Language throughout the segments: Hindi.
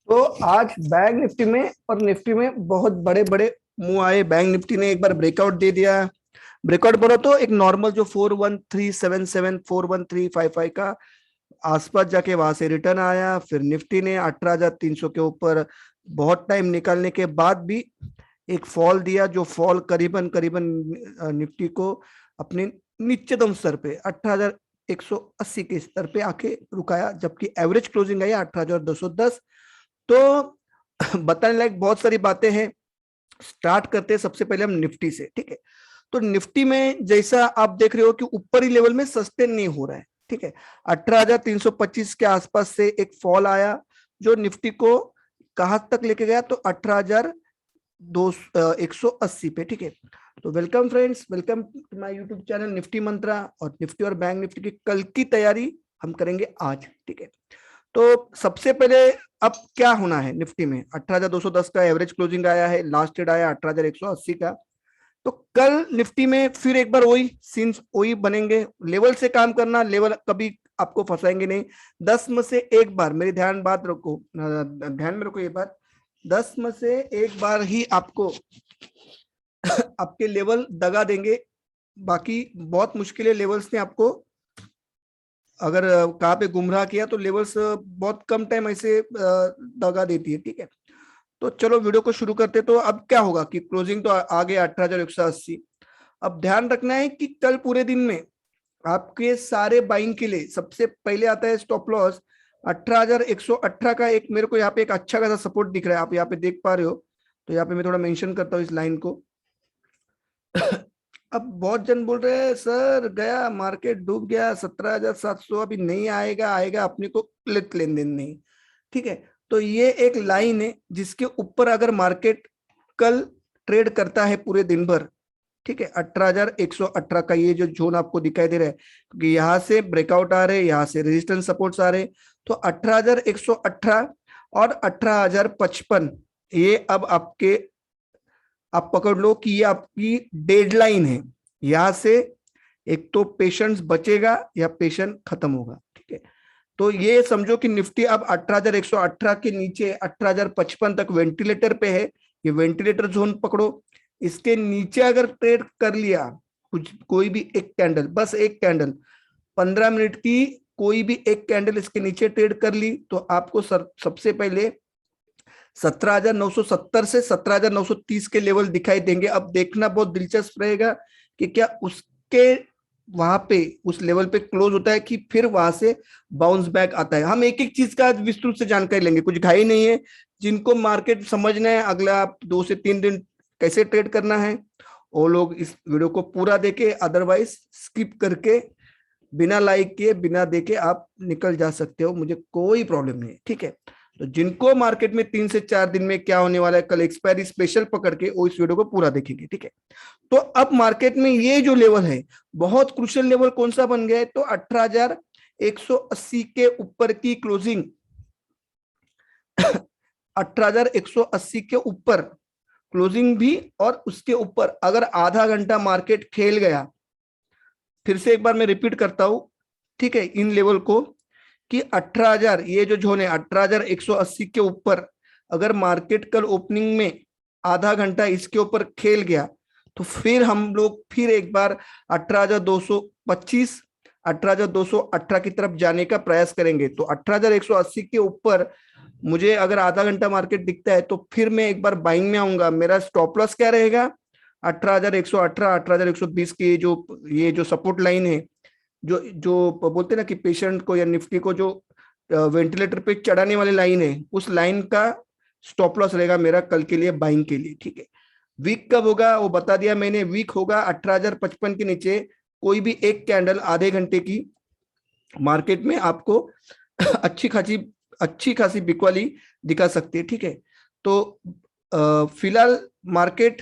तो आज बैंक निफ्टी में और निफ्टी में बहुत बड़े बड़े मुंह आए। बैंक निफ्टी ने एक बार ब्रेकआउट दे दिया। ब्रेकआउट बोलो तो एक नॉर्मल जो 41377 41355 का आसपास जाके वहां से रिटर्न आया। फिर निफ्टी ने 18,300 के ऊपर बहुत टाइम निकालने के बाद भी एक फॉल दिया, जो फॉल करीबन करीबन निफ्टी को अपने नीचतम स्तर पे 18,180 के स्तर पे आके रुकाया, जबकि एवरेज क्लोजिंग आई 18,210। तो बताने लायक बहुत सारी बातें हैं। स्टार्ट करते हैं सबसे पहले हम निफ्टी से, ठीक है। तो निफ्टी में जैसा आप देख रहे हो कि ऊपरी लेवल में सस्टेन नहीं हो रहा है, ठीक है। 18,325 के आसपास से एक फॉल आया, जो निफ्टी को कहां तक लेके गया, तो 18,180 पे, ठीक है। तो welcome friends, welcome to my YouTube channel Nifty Mantra. और निफ्टी और बैंक निफ्टी की कल की तैयारी हम करेंगे आज, ठीक है। तो सबसे पहले अब क्या होना है निफ्टी में, 18,210 का एवरेज क्लोजिंग आया है, लास्ट डेट आया 18,180 का। तो कल निफ्टी में फिर एक बार वही सीन्स वही बनेंगे। लेवल से काम करना, लेवल कभी आपको फंसाएंगे नहीं। 10 में से एक बार मेरी बात रखो, ध्यान में रखो ये बात। 10 में से एक बार ही आपको आपके लेवल दगा देंगे। बाकी बहुत मुश्किल है लेवल्स ने आपको अगर कहाँ पे गुमराह किया, तो लेवल्स बहुत कम टाइम ऐसे दगा देती है, ठीक है। तो चलो वीडियो को शुरू करते। तो अब क्या होगा कि क्लोजिंग तो आ गया 18,180। अब ध्यान रखना है कि कल पूरे दिन में आपके सारे बाइंग के लिए सबसे पहले आता है स्टॉप लॉस 18,118 का। एक मेरे को यहाँ पे एक अच्छा खासा सपोर्ट दिख रहा है, आप यहाँ पे देख पा रहे हो। तो यहाँ पे मैं थोड़ा मेंशन करता हूँ इस लाइन को। अब बहुत जन बोल रहे हैं सर गया मार्केट डूब गया 17,700, अभी नहीं आएगा, आएगा अपने को लेन देन नहीं, ठीक है। तो ये एक लाइन है जिसके ऊपर अगर मार्केट कल ट्रेड करता है पूरे दिन भर, ठीक है, 18,118 का ये जो जोन आपको दिखाई दे रहा है, क्योंकि यहाँ से ब्रेकआउट आ रहे हैं, यहाँ से रेजिस्टेंस सपोर्ट्स आ रहे हैं। तो 18,118 और 18,055 ये अब आपके, आप पकड़ लो कि ये आपकी डेडलाइन है। यहां से एक तो पेशेंस बचेगा या पेशेंस खत्म होगा, ठीक है। तो ये समझो कि निफ्टी अब 18,118 के नीचे 18,055 तक वेंटिलेटर पे है। ये वेंटिलेटर जोन पकड़ो। इसके नीचे अगर ट्रेड कर लिया कुछ, कोई भी एक कैंडल, बस एक कैंडल 15 मिनट की, कोई भी एक कैंडल इसके नीचे ट्रेड कर ली, तो आपको सबसे पहले 17,970 से 17,930 के लेवल दिखाई देंगे। अब देखना बहुत दिलचस्प रहेगा कि क्या उसके वहां पे उस लेवल पे क्लोज होता है कि फिर वहां से बाउंस बैक आता है। हम एक एक चीज का आज विस्तृत से जानकारी लेंगे, कुछ घाई नहीं है। जिनको मार्केट समझना है अगला 2 से 3 दिन कैसे ट्रेड करना है, वो लोग इस वीडियो को पूरा देखे, अदरवाइज स्किप करके बिना लाइक किए बिना देखे आप निकल जा सकते हो, मुझे कोई प्रॉब्लम नहीं है, ठीक है। तो जिनको मार्केट में 3 से 4 दिन में क्या होने वाला है, कल एक्सपायरी स्पेशल पकड़ के वो इस वीडियो को पूरा देखेंगे, ठीक है। तो अब मार्केट में ये जो लेवल है, बहुत क्रुशियल लेवल कौन सा बन गया है, तो 18,180 के ऊपर की क्लोजिंग 18,180 के ऊपर क्लोजिंग भी, और उसके ऊपर अगर आधा घंटा मार्केट खेल गया, फिर से एक बार मैं रिपीट करता हूं, ठीक है, इन लेवल को कि 18,000 ये जो जोन है 18,180 के ऊपर अगर मार्केट कल ओपनिंग में आधा घंटा इसके ऊपर खेल गया, तो फिर हम लोग फिर एक बार 18,225 18,218 की तरफ जाने का प्रयास करेंगे। तो 18,180 के ऊपर मुझे अगर आधा घंटा मार्केट दिखता है, तो फिर मैं एक बार बाइंग में आऊंगा। मेरा स्टॉप लॉस क्या रहेगा, 18,118 18,120 की जो ये जो सपोर्ट लाइन है, जो जो बोलते हैं ना कि पेशेंट को या निफ्टी को जो वेंटिलेटर पे चढ़ाने वाली लाइन है, उस लाइन का स्टॉप लॉस रहेगा मेरा कल के लिए बाइंग के लिए, ठीक है। वीक कब होगा वो बता दिया मैंने, वीक होगा 18,055 के नीचे कोई भी एक कैंडल आधे घंटे की मार्केट में आपको अच्छी खासी बिकवाली दिखा सकती है, ठीक है। तो फिलहाल मार्केट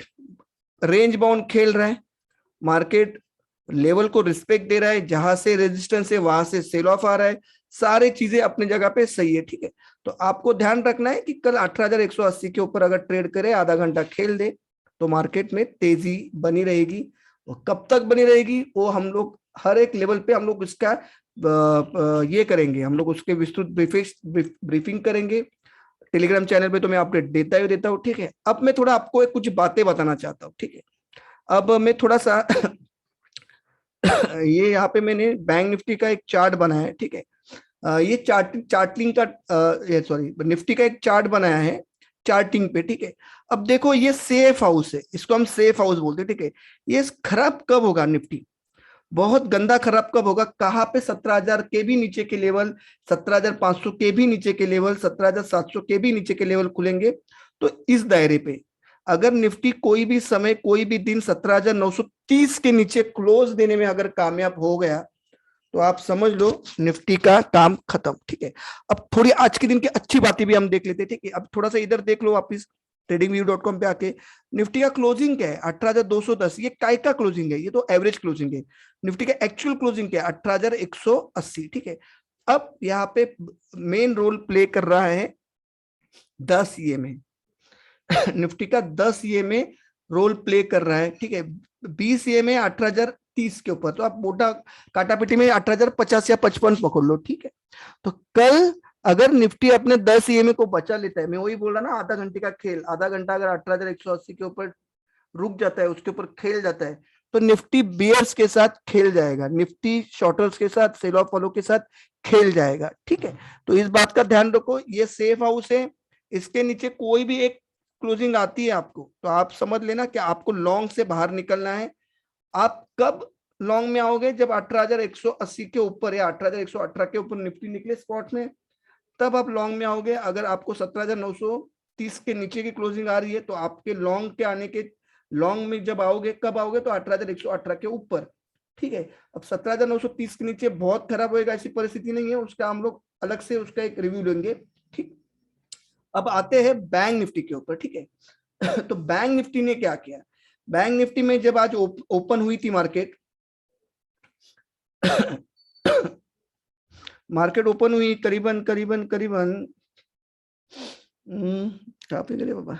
रेंज बाउंड खेल रहा है, मार्केट लेवल को रिस्पेक्ट दे रहा है, जहां से रेजिस्टेंस है वहां से सेल ऑफ आ रहा है, सारी चीजें अपनी जगह पे सही है, ठीक है। तो आपको ध्यान रखना है कि कल 18,180 के ऊपर अगर ट्रेड करे, आधा घंटा खेल दे, तो मार्केट में तेजी बनी रहेगी। और कब तक बनी रहेगी वो हम लोग हर एक लेवल पे हम लोग इसका ये करेंगे, हम लोग उसके विस्तृत ब्रीफिंग करेंगे। टेलीग्राम चैनल पे तो मैं अपडेट देता हूँ, ठीक है। अब मैं थोड़ा आपको कुछ बातें बताना चाहता हूँ, ठीक है। अब मैं थोड़ा सा ये यहाँ पे मैंने बैंक निफ्टी का एक चार्ट बनाया है, ठीक है। ये चार्टलिंग का ये सॉरी निफ्टी का एक चार्ट बनाया है चार्टिंग पे, ठीक है। अब देखो ये सेफ हाउस है, इसको हम सेफ हाउस बोलते हैं, ठीक है। ये खराब कब होगा निफ्टी, बहुत गंदा खराब कब होगा, कहाँ पे 17,000 के भी नीचे के लेवल, 17,500 के भी नीचे के लेवल, 17,700 के भी नीचे के लेवल खुलेंगे। तो इस दायरे पे अगर निफ्टी कोई भी समय कोई भी दिन 17,930 के नीचे क्लोज देने में अगर कामयाब हो गया तो आप समझ लो निफ्टी का काम खत्म, ठीक है। अब थोड़ी आज के दिन की अच्छी बातें भी हम देख लेते हैं, ठीक है। अब थोड़ा सा इधर देख लो वापिस tradingview.com पे आके, निफ्टी का क्लोजिंग क्या है 18,210, ये काय का क्लोजिंग है, ये तो एवरेज क्लोजिंग है। निफ्टी का एक्चुअल क्लोजिंग क्या है 18,180, ठीक है। अब यहाँ पे मेन रोल प्ले कर रहा है 10 ईएमए निफ्टी का 10 ईएमए रोल प्ले कर रहा है, ठीक है। 20 ईएमए 18,030 के ऊपर, तो आप मोटा काटापिटी में 18,050 या 55 पकड़ लो, ठीक है। तो कल अगर निफ्टी अपने 10 ईएमए को बचा लेता है, मैं वही बोल रहा ना, आधा घंटे का खेल, आधा घंटा अगर 18,180 के ऊपर रुक जाता है, उसके ऊपर खेल जाता है, तो निफ्टी बियर्स के साथ खेल जाएगा, निफ्टी शॉर्टर्स के साथ, सेल ऑफ फॉलो के साथ खेल जाएगा, ठीक है। तो इस बात का ध्यान रखो, ये सेफ हाउस है, इसके नीचे कोई भी एक क्लोजिंग आती है आपको तो आप समझ लेना कि आपको लॉन्ग से बाहर निकलना है। आप कब लॉन्ग में आओगे, जब 18,180 के ऊपर या 18,118 के ऊपर निफ्टी निकले स्पॉट में, तब आप लॉन्ग में आओगे। अगर आपको 17,930 के नीचे की क्लोजिंग आ रही है तो आपके लॉन्ग के आने के, लॉन्ग में जब आओगे कब आओगे, तो 18,118 के ऊपर, ठीक है। अब 17,930 के नीचे बहुत खराब होएगा, ऐसी परिस्थिति नहीं है, उसका हम लोग अलग से उसका एक रिव्यू लेंगे, ठीक। अब आते हैं बैंक निफ्टी के ऊपर, ठीक है। तो बैंक निफ्टी ने क्या किया, बैंक निफ्टी में जब आज ओपन हुई थी मार्केट मार्केट ओपन हुई करीबन करीबन करीबन कहाँ पे गए बाबा,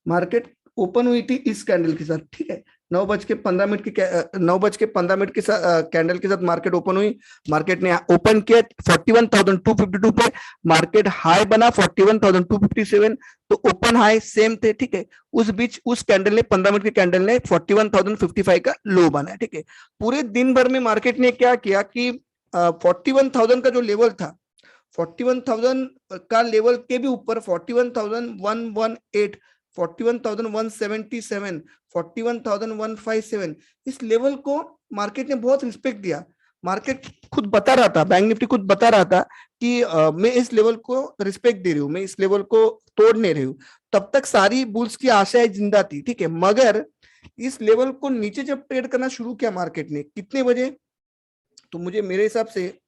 मार्केट ओपन हुई थी इस कैंडल के साथ, ठीक है। 9:15 की 9:15 के साथ कैंडल के साथ मार्केट ओपन हुई। मार्केट ने ओपन किया 41,252 पे, मार्केट हाई बना 41,257, तो ओपन हाई सेम थे, ठीक है। उस बीच उस कैंडल ने 15 मिनट के कैंडल ने 41,055 का लो बना, ठीक है। पूरे दिन भर में मार्केट ने क्या किया कि 41,000 का जो लेवल था, 41,000 का लेवल के भी ऊपर 41,118, 41,177, 41,157, इस लेवल को मार्केट ने बहुत रिस्पेक्ट दिया। मार्केट खुद बता रहा था, बैंक निफ्टी खुद बता रहा था कि मैं इस लेवल को रिस्पेक्ट दे रही हूँ, मैं इस लेवल को तोड़ नहीं रही हूँ। तब तक सारी बुल्स की आशाएं जिंदा थी, ठीक है। मगर इस लेवल को नीचे जब ट्रेड करना शुरू किया मार्केट ने, कितने बजे, तो मुझे मेरे हिसाब से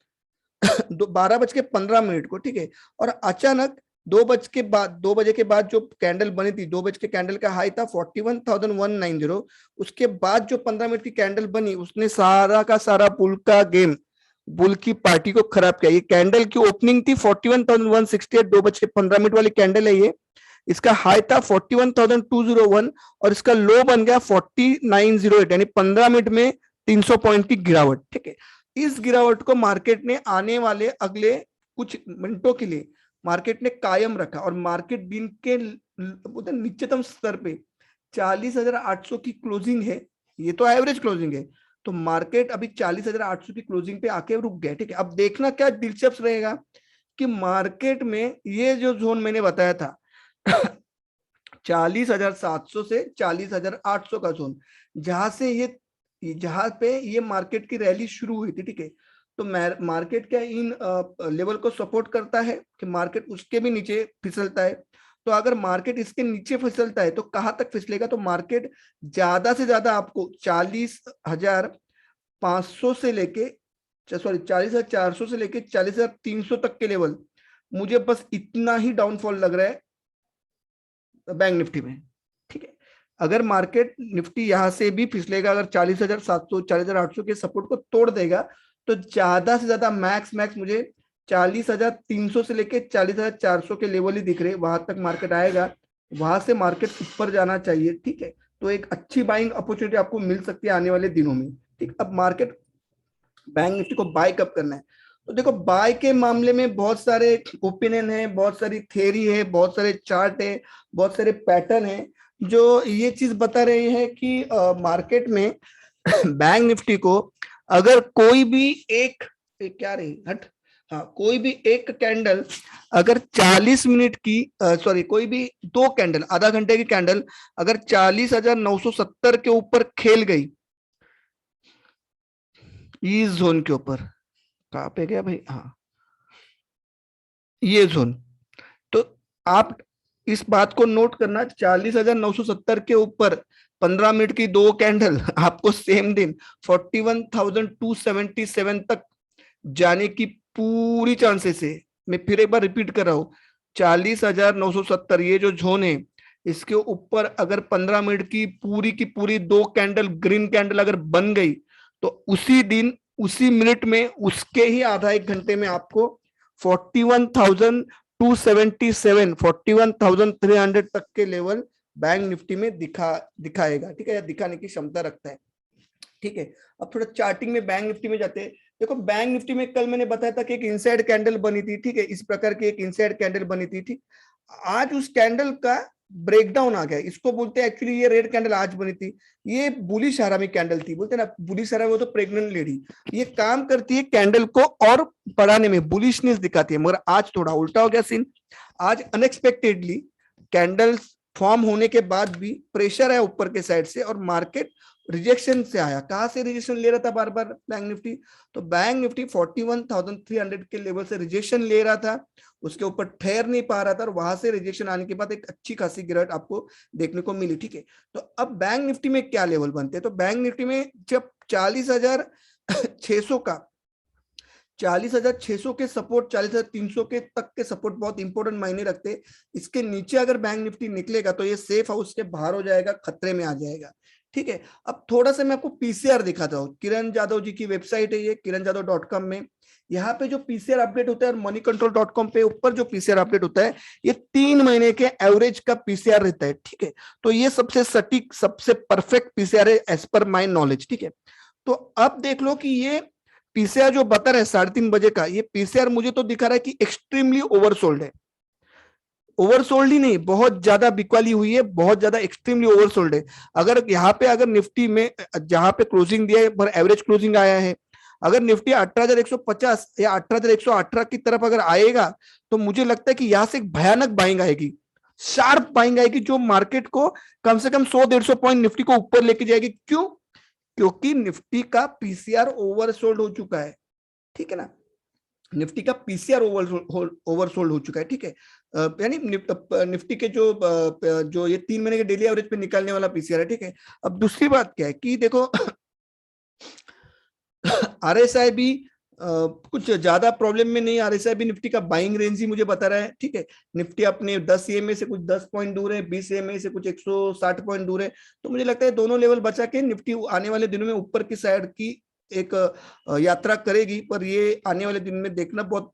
12:15 को, ठीक है। और अचानक 2 बजे के बाद जो कैंडल बनी थी, 2 बजे के कैंडल का हाई था 41,190, उसके बाद जो 15 मिनट की कैंडल बनी, उसने सारा का सारा बुल का गेम, बुल की पार्टी को खराब किया। ये कैंडल की ओपनिंग थी 41,168, 2:15 वाली कैंडल है ये। इसका हाई था 41,201 और इसका लो बन गया 4908, यानी 15 मिनट में 300 पॉइंट की गिरावट, ठीक है। इस गिरावट को मार्केट ने आने वाले अगले कुछ मिनटों के लिए मार्केट ने कायम रखा और मार्केट दिन के निचतम स्तर पे 40,800 की क्लोजिंग है, ये तो एवरेज क्लोजिंग है। तो मार्केट अभी 40,800 की क्लोजिंग पे आके रुक गया, ठीक है। अब देखना क्या दिलचस्प रहेगा कि मार्केट में ये जो जोन मैंने बताया था 40,700 से 40,800 का जोन, जहां से ये जहां पे ये मार्केट की रैली शुरू हुई थी, ठीक है। तो मार्केट क्या इन लेवल को सपोर्ट करता है कि मार्केट उसके भी नीचे फिसलता है। तो अगर मार्केट इसके नीचे फिसलता है तो कहां तक फिसलेगा, तो मार्केट ज्यादा से ज्यादा आपको 40,500 से लेके 40,400 से लेके 40,300 तक के लेवल, मुझे बस इतना ही डाउनफॉल लग रहा है बैंक निफ्टी में, ठीक है। अगर मार्केट निफ्टी यहां से भी फिसलेगा, अगर 40,700 40,800 के सपोर्ट को तोड़ देगा, तो ज्यादा से ज्यादा मैक्स मुझे 40,300 से लेके 40,400 के लेवल ही दिख रहे, वहां तक मार्केट आएगा, वहां से मार्केट ऊपर जाना चाहिए, ठीक है। तो एक अच्छी बाइंग अपॉर्चुनिटी आपको मिल सकती है आने वाले दिनों में, ठीक। अब मार्केट बैंक निफ्टी को बाय कब करना है, तो देखो बाय के मामले में बहुत सारे ओपिनियन है, बहुत सारी थियरी है, बहुत सारे चार्ट है, बहुत सारे पैटर्न है जो ये चीज बता रहे हैं कि मार्केट में बैंक निफ्टी को अगर कोई भी क्या रही हट, हाँ कोई भी एक कैंडल अगर 40 मिनट की, सॉरी कोई भी दो कैंडल आधा घंटे की कैंडल अगर 40,970 के ऊपर खेल गई इस जोन के ऊपर, कहाँ पे गया भाई, हाँ ये जोन, तो आप इस बात को नोट करना 40,970 के ऊपर 15 मिनट की दो कैंडल आपको सेम दिन 41,277 तक जाने की पूरी चांसेस है। मैं फिर एक बार रिपीट कर रहा हूं, 40,970 ये जो जोन है इसके ऊपर अगर 15 मिनट की पूरी दो कैंडल ग्रीन कैंडल अगर बन गई तो उसी दिन उसी मिनट में उसके ही आधा एक घंटे में आपको 41,277 41,300 तक के लेवल बैंक निफ्टी में दिखाएगा, ठीक है, या दिखाने की क्षमता रखता है। ठीक है, अब थोड़ा चार्टिंग में बैंक निफ्टी में जाते हैं। देखो बैंक निफ्टी में कल मैंने बताया था कि एक इनसाइड कैंडल बनी थी, ठीक है, इस प्रकार की एक इनसाइड कैंडल बनी थी, ठीक। आज उस कैंडल का ब्रेकडाउन आ गया, इसको बोलते हैं एक्चुअली ये रेड कैंडल आज बनी थी, ये बुलिश हरामी कैंडल थी, बोलते हैं ना बुलिश हरामी, वो तो प्रेग्नेंट लेडी, ये काम करती है कैंडल को और बढ़ाने में, बुलिशनेस दिखाती है। मगर आज थोड़ा उल्टा हो गया सीन, आज अनएक्सपेक्टेडली कैंडल फॉर्म होने के बाद भी प्रेशर है ऊपर के साइड से और मार्केट रिजेक्शन से आया। कहां से रिजेक्शन ले रहा था बार बार बैंक निफ्टी, तो बैंक निफ्टी 41,300 के लेवल से रिजेक्शन ले रहा था, उसके ऊपर ठहर नहीं पा रहा था और वहां से रिजेक्शन आने के बाद एक अच्छी खासी गिरावट आपको देखने को मिली, ठीक है। तो अब बैंक निफ्टी में क्या लेवल बनते हैं, तो बैंक निफ्टी में जब 40,600 का 40,600 के सपोर्ट, 40,300 के तक के सपोर्ट बहुत इंपॉर्टेंट मायने रखते। इसके नीचे अगर बैंक निफ्टी निकलेगा तो ये सेफ हाउस के बाहर हो जाएगा, खतरे में आ जाएगा, ठीक है। अब थोड़ा सा मैं आपको पीसीआर दिखाता हूँ, किरण जादव जी की वेबसाइट है ये, kiranjadhav.com में यहाँ पे जो पीसीआर अपडेट होता है और moneycontrol.com पे ऊपर जो पीसीआर अपडेट होता है ये 3 महीने के एवरेज का पीसीआर रहता है, ठीक है। तो ये सबसे सटीक सबसे परफेक्ट पीसीआर है एज पर माई नॉलेज, ठीक है। तो अब देख लो कि ये पीसीआर जो बता रहे हैं 3:30 बजे का, ये पीसीआर मुझे तो दिखा रहा है कि एक्सट्रीमली ओवरसोल्ड है, ओवरसोल्ड ही नहीं बहुत ज्यादा बिकवाली हुई है, बहुत ज्यादा एक्सट्रीमली ओवरसोल्ड है। अगर यहाँ पे अगर निफ्टी में जहां पे क्लोजिंग दिया है पर एवरेज क्लोजिंग आया है, अगर निफ्टी 18,150 या 18,118 की तरफ अगर आएगा तो मुझे लगता है कि यहां से एक भयानक बाइंग आएगी, शार्प बाइंग आएगी जो मार्केट को कम से कम 100-150 पॉइंट निफ्टी को ऊपर लेके जाएगी। क्यों? क्योंकि निफ्टी का पीसीआर ओवरसोल्ड हो चुका है, ठीक है ना, निफ्टी का पीसीआर ओवरसोल्ड हो चुका है, ठीक है। यानी निफ्टी के जो ये 3 महीने के डेली एवरेज पे निकालने वाला पीसीआर है, ठीक है। अब दूसरी बात क्या है कि देखो आरएसआई भी कुछ ज्यादा प्रॉब्लम में नहीं, आरएसआई भी निफ्टी का बाइंग रेंज ही मुझे बता रहा है, ठीक है। निफ्टी अपने 10 ईएमए से कुछ 10 पॉइंट दूर है, 20 ईएमए से कुछ 160 पॉइंट दूर है। तो मुझे लगता है दोनों लेवल बचा के निफ्टी आने वाले दिनों में ऊपर की साइड की एक यात्रा करेगी, पर ये आने वाले दिन में देखना बहुत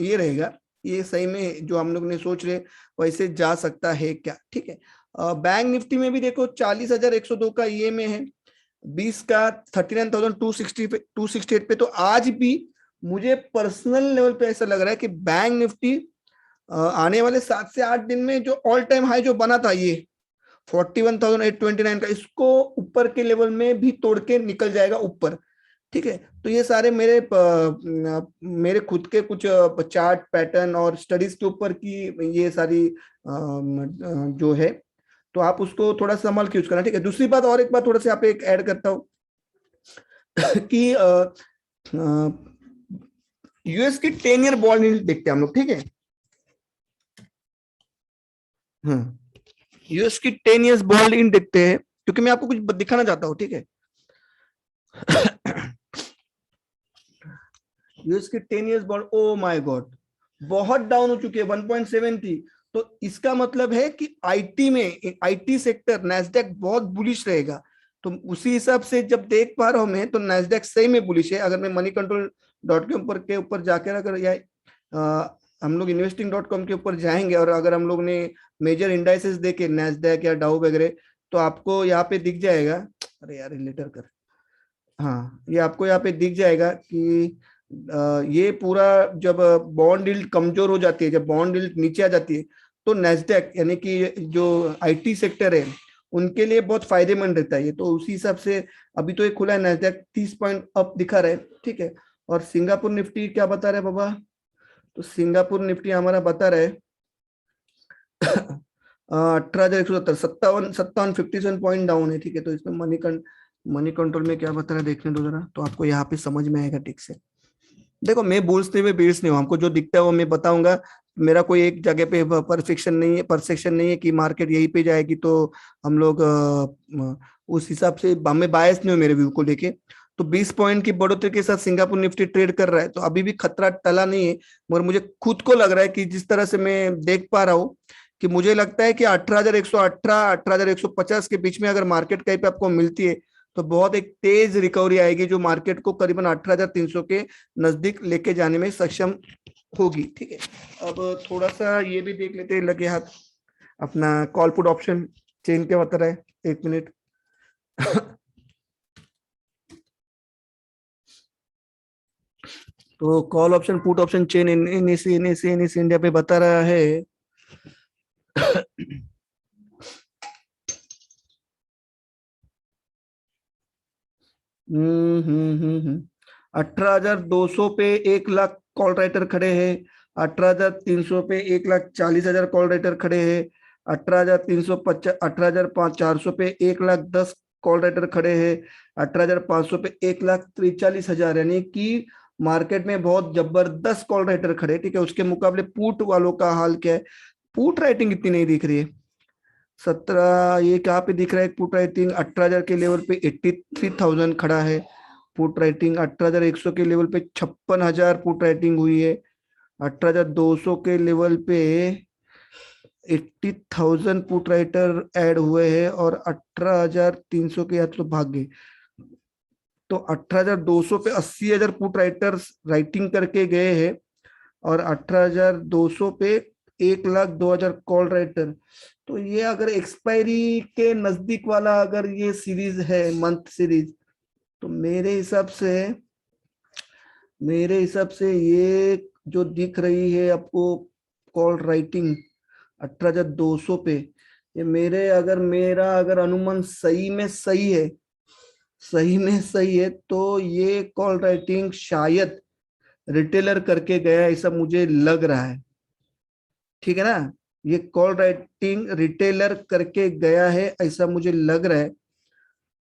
ये रहेगा, ये सही में जो हम लोग ने सोच रहे वैसे जा सकता है क्या, ठीक है। बैंक निफ्टी में भी देखो 40,102 का ईएमए है, 20 का 39,268 पे। तो आज भी मुझे पर्सनल लेवल पे ऐसा लग रहा है कि बैंक निफ्टी आने वाले 7 से 8 दिन में जो ऑल टाइम हाई जो बना था ये 41,829 का, इसको ऊपर के लेवल में भी तोड़ के निकल जाएगा ऊपर, ठीक है। तो ये सारे मेरे खुद के कुछ चार्ट पैटर्न और स्टडीज के ऊपर की ये सारी जो है, तो आप उसको थोड़ा संभाल के यूज करना, ठीक है। दूसरी बात और एक बात थोड़ा सा यहाँ पे एक ऐड करता हूँ कि यूएस की 10 ईयर बॉन्ड देखते हैं हम लोग, ठीक है। यूएस की 10 ईयर्स बॉन्ड इन देखते हैं क्योंकि मैं आपको कुछ दिखाना चाहता हूं, ठीक है। यूएस की 10 years bond, oh my God, बहुत डाउन हो चुकी है, 1.7 थी। तो इसका मतलब है कि आईटी में, आईटी सेक्टर नैस्डैक बहुत बुलिश रहेगा। तो उसी हिसाब से जब देख पा रहा हूं मैं, तो नैस्डैक सही में बुलिश है। अगर मैं moneycontrol.com के ऊपर जाकर अगर या हम लोग investing.com के ऊपर जाएंगे और अगर हम लोग ने मेजर इंडाइसेस देखे नैस्डैक या डाउ वगैरह, तो आपको यहाँ पे दिख जाएगा, अरे यार लेटर कर, हाँ ये आपको यहाँ पे दिख जाएगा कि ये पूरा जब बॉन्ड यील्ड कमजोर हो जाती है, जब बॉन्ड यील्ड नीचे आ जाती है, तो नैस्डैक यानी कि जो आईटी सेक्टर है उनके लिए बहुत फायदेमंद रहता है ये। तो उसी हिसाब से अभी तो ये खुला है, नैस्डैक 30 पॉइंट अप दिखा रहा है, ठीक है। और सिंगापुर निफ्टी क्या बता रहा है बाबा? तो सिंगापुर निफ्टी हमारा बता रहा है 18,170, 57 पॉइंट डाउन है, ठीक है। तो इसमें मनी कंट्रोल में क्या बता रहा है देखने दो जरा, तो आपको यहाँ पे समझ में आएगा ठीक से। देखो मैं बोलते हुए बेस नहीं हूँ, हमको जो दिखता है वो मैं बताऊंगा। मेरा कोई एक जगह पे परफेक्शन नहीं है कि मार्केट यहीं पे जाएगी तो हम लोग उस हिसाब से, हमें बायस नहीं हो मेरे व्यू को लेके। तो 20 पॉइंट की बढ़ोतरी के साथ सिंगापुर निफ्टी ट्रेड कर रहा है, तो अभी भी खतरा टला नहीं है। मगर मुझे खुद को लग रहा है कि जिस तरह से मैं देख पा रहा हूँ, कि मुझे लगता है कि 18,118 18,150 के बीच में अगर मार्केट कहीं पे आपको मिलती है तो बहुत एक तेज रिकवरी आएगी, जो मार्केट को करीबन 18,300 के नजदीक लेके जाने में सक्षम होगी, ठीक है। अब थोड़ा सा ये भी देख लेते हैं लगे हाथ, अपना कॉल पुट ऑप्शन चेन क्या बता रहा है, एक मिनट। तो call option put option chain NSC India पे बता रहा है 18,200 पे 1 लाख कॉल राइटर खड़े हैं, 18,300 पे 1,40,000 कॉल राइटर खड़े हैं, 18,350 18,400 पे 1,10,000 कॉल राइटर खड़े हैं, 18,500 पे 1,43,000, यानी कि मार्केट में बहुत जबरदस्त कॉल राइटर खड़े, ठीक है। उसके मुकाबले पुट वालों का हाल क्या है? पुट राइटिंग इतनी नहीं दिख रही है। 17 ये कहाँ पे दिख रहा है? पुट राइटिंग 18,000 के लेवल पे 83,000 खड़ा है। पुट राइटिंग 18,100 के लेवल पे 56,000 पुट राइटिंग हुई है। 18,200 के लेवल पे 80,000 पुट राइटर ऐड हुए हैं, और 18,300 के यहाँ तो भाग गए। तो 18,200 पे 80,000 पुट राइटर्स राइटिंग करके गए हैं, और 18,200 पे 1,02,000 कॉल राइटर। तो ये अगर एक्सपायरी के नजदीक वाला अगर ये सीरीज है, मंथ सीरीज, तो मेरे हिसाब से ये जो दिख रही है आपको कॉल राइटिंग 18,200 पे, ये मेरा अगर अनुमान सही में सही है तो ये कॉल राइटिंग शायद रिटेलर करके गया ऐसा मुझे लग रहा है, ठीक है ना। ये कॉल राइटिंग रिटेलर करके गया है ऐसा मुझे लग रहा है।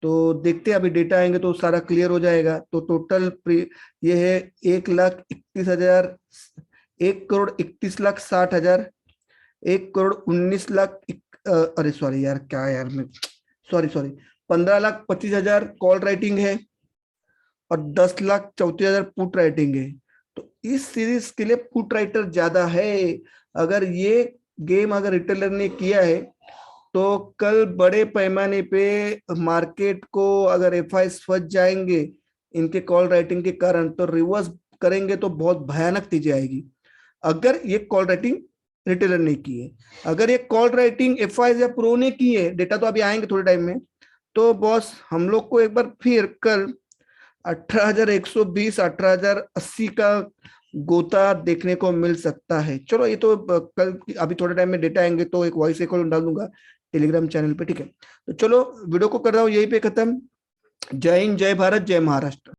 तो देखते हैं, अभी डेटा आएंगे तो सारा क्लियर हो जाएगा। तो टोटल ये है 1,31,000, 1,31,60,000, 1,19,00,000, अरे सॉरी यार, क्या यार मैं, सॉरी 15,25,000 कॉल राइटिंग है, और 10,34,000 पुट राइटिंग है। तो इस सीरीज के लिए पुट राइटर ज्यादा है। अगर ये गेम अगर रिटेलर ने किया है तो कल बड़े पैमाने पे मार्केट को अगर एफआई फंस जाएंगे इनके कॉल राइटिंग के कारण, तो रिवर्स करेंगे तो बहुत भयानक चीजें आएगी। अगर ये कॉल राइटिंग रिटेलर ने की है, अगर ये कॉल राइटिंग एफआई या प्रो ने की है, डेटा तो अभी आएंगे थोड़े टाइम में, तो बॉस हम लोग को एक बार फिर कल 18,120 18,080 का गोता देखने को मिल सकता है। चलो ये तो कल अभी थोड़े टाइम में डेटा आएंगे तो एक वॉइस रिकॉर्ड डाल दूंगा टेलीग्राम चैनल पे, ठीक है। तो चलो वीडियो को कर रहा हूँ यहीं पे खत्म। जय हिंद, जय भारत, जय महाराष्ट्र।